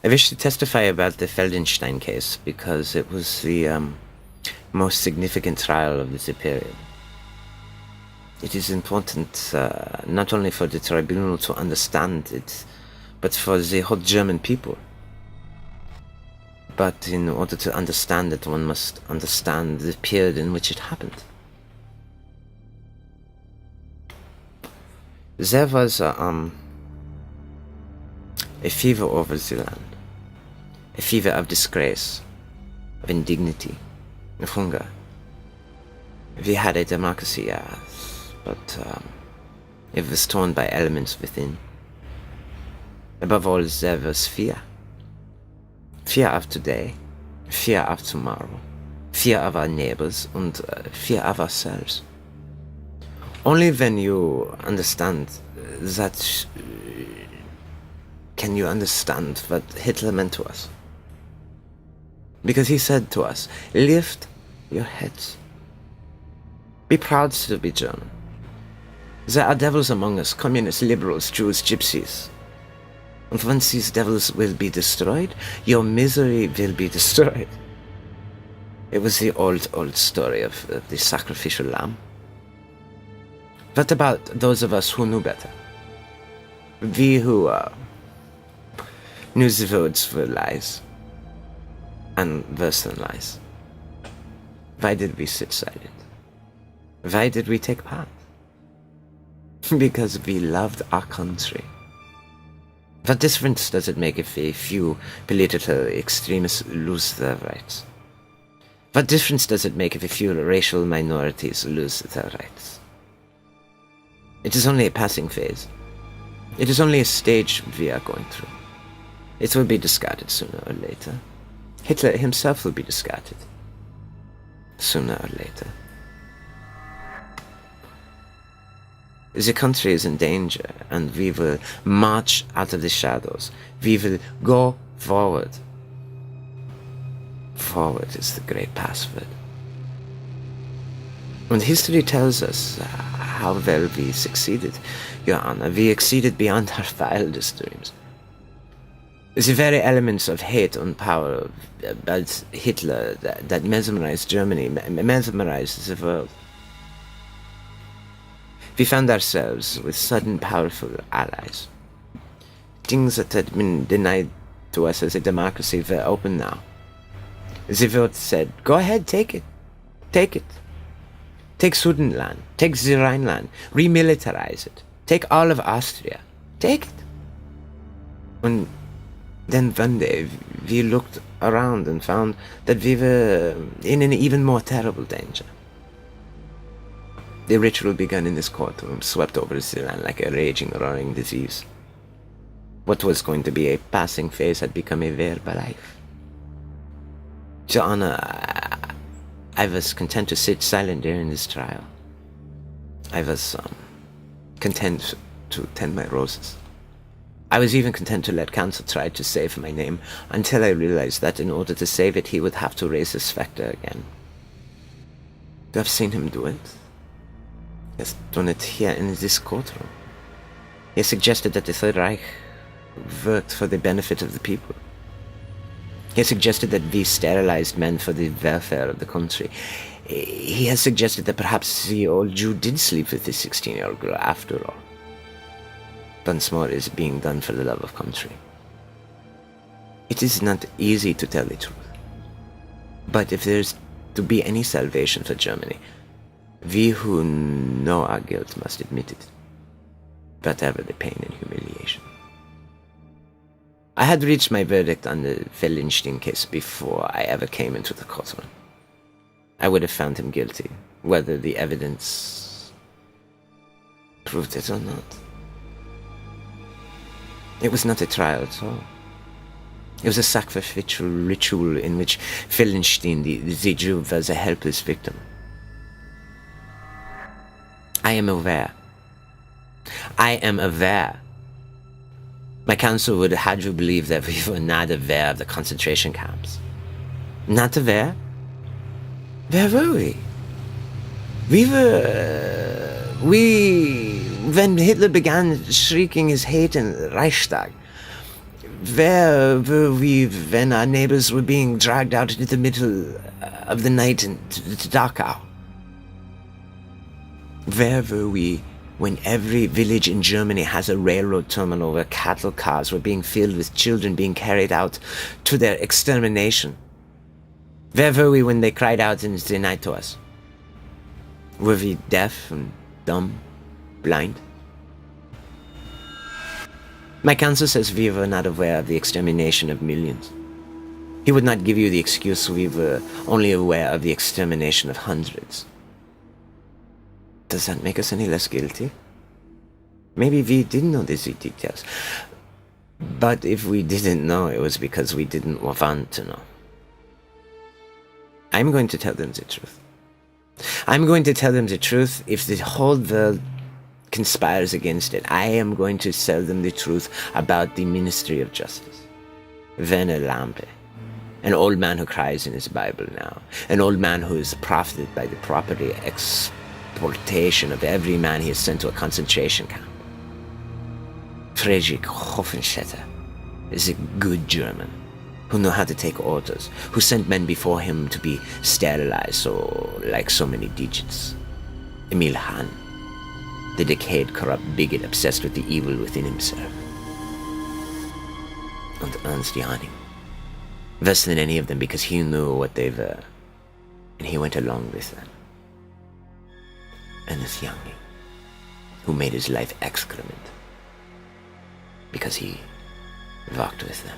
I wish to testify about the Feldenstein case because it was the most significant trial of this period. It is important not only for the tribunal to understand it, but for the whole German people. But in order to understand it, one must understand the period in which it happened. There was a fever over the land, a fever of disgrace, of indignity, of hunger. We had a democracy, yes, but it was torn by elements within. Above all, there was fear. Fear of today, fear of tomorrow, fear of our neighbors, and fear of ourselves. Only when you understand that can you understand what Hitler meant to us. Because he said to us, lift your heads. Be proud to be German. There are devils among us, communists, liberals, Jews, gypsies. And once these devils will be destroyed, your misery will be destroyed. It was the old story of the sacrificial lamb. What about those of us who knew better? We who knew the words were lies, and worse than lies. Why did we sit silent? Why did we take part? Because we loved our country. What difference does it make if a few political extremists lose their rights? What difference does it make if a few racial minorities lose their rights? It is only a passing phase. It is only a stage we are going through. It will be discarded sooner or later. Hitler himself will be discarded sooner or later. The country is in danger, and we will march out of the shadows. We will go forward. Forward is the great password. And history tells us how well we succeeded, Your Honor. We exceeded beyond our wildest dreams. The very elements of hate and power about Hitler that mesmerized Germany, mesmerized the world. We found ourselves with sudden powerful allies. Things that had been denied to us as a democracy were open now. The vote said, go ahead, take it. Take it. Take Sudetenland. Take the Rhineland. Remilitarize it. Take all of Austria. Take it. And then one day we looked around and found that we were in an even more terrible danger. The ritual began in this courtroom, swept over the land like a raging, roaring disease. What was going to be a passing phase had become a verbal life. Your Honor, I was content to sit silent during this trial. I was content to tend my roses. I was even content to let counsel try to save my name, until I realized that in order to save it, he would have to raise the specter again. You have seen him do it. He has done it here in this courtroom. He has suggested that the Third Reich worked for the benefit of the people. He has suggested that we sterilized men for the welfare of the country. He has suggested that perhaps the old Jew did sleep with this 16-year-old girl after all. Once more is being done for the love of country. It is not easy to tell the truth. But if there is to be any salvation for Germany, we who know our guilt must admit it, whatever the pain and humiliation. I had reached my verdict on the Feldenstein case before I ever came into the courtroom. I would have found him guilty, whether the evidence proved it or not. It was not a trial at all. It was a sacrificial ritual in which Feldenstein, the Jew, was a helpless victim. I am aware. My counsel would have you believe that we were not aware of the concentration camps. Not aware? Where were we? When Hitler began shrieking his hate in the Reichstag, Where were we when our neighbors were being dragged out into the middle of the night into Dachau? Where were we when every village in Germany has a railroad terminal where cattle cars were being filled with children being carried out to their extermination? Where were we when they cried out in the night to us? Were we deaf and dumb, blind? My counsel says we were not aware of the extermination of millions. He would not give you the excuse we were only aware of the extermination of hundreds. Does that make us any less guilty? Maybe we didn't know these details. But if we didn't know, it was because we didn't want to know. I'm going to tell them the truth. I'm going to tell them the truth if the whole world conspires against it. I am going to tell them the truth about the Ministry of Justice. Werner Lampe, an old man who cries in his Bible now, an old man who is profited by the property exploitation of every man he has sent to a concentration camp. Friedrich Hoffenstätter is a good German who knew how to take orders, who sent men before him to be sterilized like so many digits. Emil Hahn, the decayed, corrupt bigot obsessed with the evil within himself. And Ernst Janning, worse than any of them because he knew what they were, and he went along with them. Ernst Janning, who made his life excrement because he walked with them.